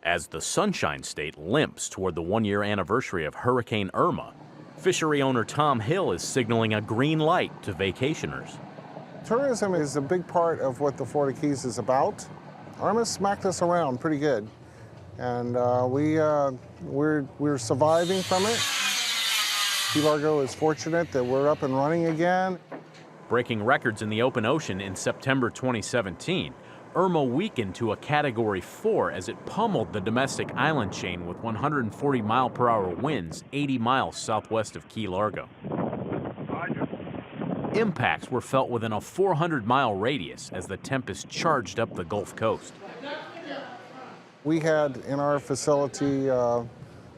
As the Sunshine State limps toward the one-year anniversary of Hurricane Irma, fishery owner Tom Hill is signaling a green light to vacationers. Tourism is a big part of what the Florida Keys is about. Irma smacked us around pretty good, and we're surviving from it. Key Largo is fortunate that we're up and running again. Breaking records in the open ocean in September 2017, Irma weakened to a Category 4 as it pummeled the domestic island chain with 140-mile-per-hour winds 80 miles southwest of Key Largo. Impacts were felt within a 400-mile radius as the tempest charged up the Gulf Coast. We had in our facility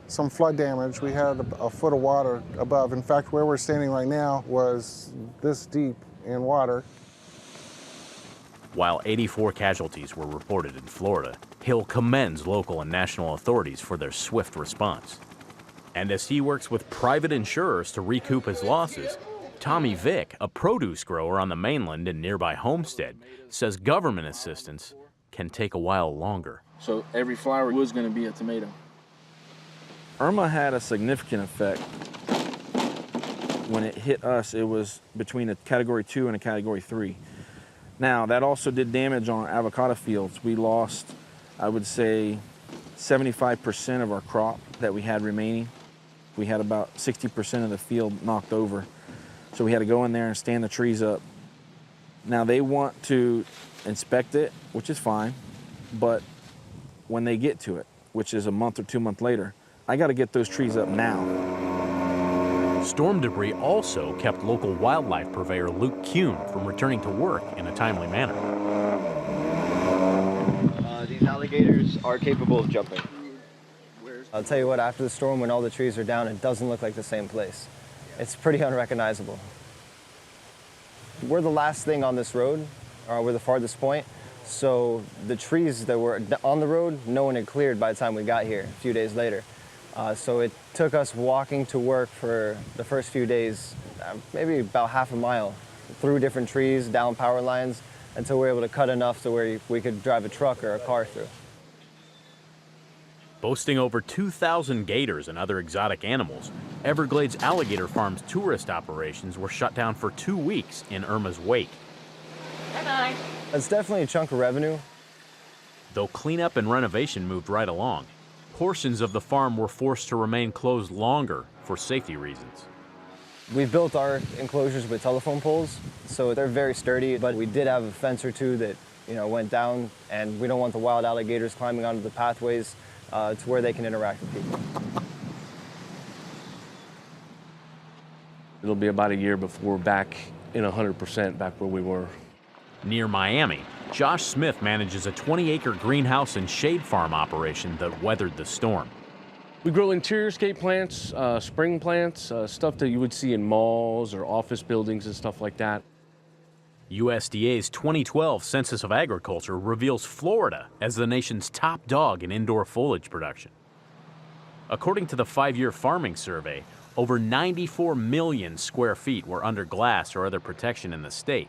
some flood damage. We had a foot of water above. In fact, where we're standing right now was this deep in water. While 84 casualties were reported in Florida, Hill commends local and national authorities for their swift response. And as he works with private insurers to recoup his losses, Tommy Vick, a produce grower on the mainland and nearby Homestead, says government assistance can take a while longer. So every flower was going to be a tomato. Irma had a significant effect. When it hit us, it was between a Category 2 and a Category 3. Now, that also did damage on our avocado fields. We lost, I would say, 75% of our crop that we had remaining. We had about 60% of the field knocked over. So we had to go in there and stand the trees up. Now, they want to inspect it, which is fine, but when they get to it, which is a month or 2 months later, I got to get those trees up now. Storm debris also kept local wildlife purveyor Luke Kuhn from returning to work in a timely manner. These alligators are capable of jumping. I'll tell you what, after the storm, when all the trees are down, it doesn't look like the same place. It's pretty unrecognizable. We're the last thing on this road, or we're the farthest point, so the trees that were on the road, no one had cleared by the time we got here a few days later. So it took us walking to work for the first few days, maybe about half a mile, through different trees, down power lines, until we were able to cut enough to where we could drive a truck or a car through. Boasting over 2,000 gators and other exotic animals, Everglades Alligator Farm's tourist operations were shut down for 2 weeks in Irma's wake. Bye-bye. It's definitely a chunk of revenue. Though cleanup and renovation moved right along, portions of the farm were forced to remain closed longer for safety reasons. We built our enclosures with telephone poles, so they're very sturdy, but we did have a fence or two that went down, and we don't want the wild alligators climbing onto the pathways to where they can interact with people. It'll be about a year before we're back in 100% back where we were. Near Miami, Josh Smith manages a 20-acre greenhouse and shade farm operation that weathered the storm. We grow interior scape plants, spring plants, stuff that you would see in malls or office buildings and stuff like that. USDA's 2012 Census of Agriculture reveals Florida as the nation's top dog in indoor foliage production. According to the 5-year farming survey, over 94 million square feet were under glass or other protection in the state,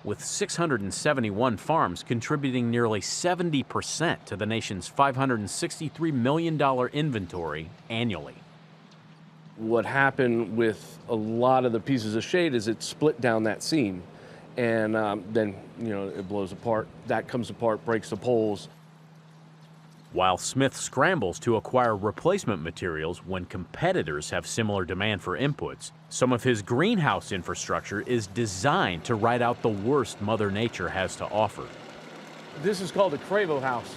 with 671 farms contributing nearly 70% to the nation's $563 million inventory annually. What happened with a lot of the pieces of shade is it split down that seam, and then it blows apart. That comes apart, breaks the poles. While Smith scrambles to acquire replacement materials when competitors have similar demand for inputs, some of his greenhouse infrastructure is designed to ride out the worst Mother Nature has to offer. This is called a Cravo house.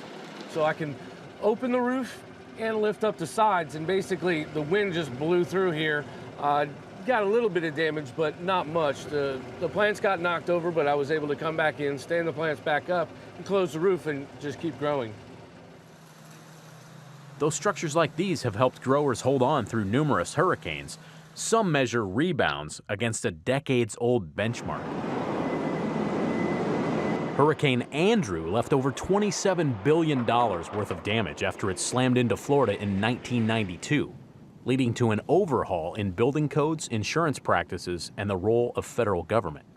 So I can open the roof and lift up the sides, and basically the wind just blew through here. Got a little bit of damage, but not much. The plants got knocked over, but I was able to come back in, stand the plants back up, and close the roof and just keep growing. Though structures like these have helped growers hold on through numerous hurricanes, some measure rebounds against a decades-old benchmark. Hurricane Andrew left over $27 billion worth of damage after it slammed into Florida in 1992, leading to an overhaul in building codes, insurance practices, and the role of federal government.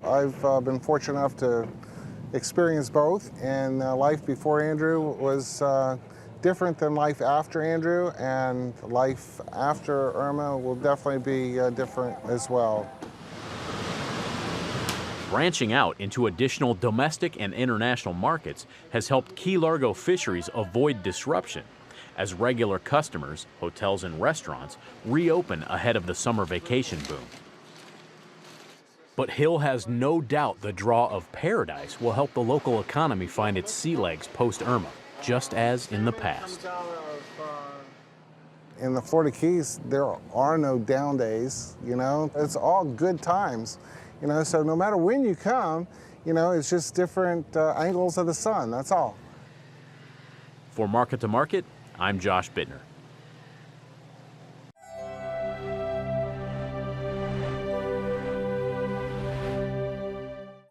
I've been fortunate enough to experienced both, and life before Andrew was different than life after Andrew, and life after Irma will definitely be different as well. Branching out into additional domestic and international markets has helped Key Largo fisheries avoid disruption as regular customers, hotels and restaurants, reopen ahead of the summer vacation boom. But Hill has no doubt the draw of paradise will help the local economy find its sea legs post-Irma, just as in the past. In the Florida Keys, there are no down days, you know? It's all good times, you know? So no matter when you come, you know, it's just different angles of the sun, that's all. For Market to Market, I'm Josh Bittner.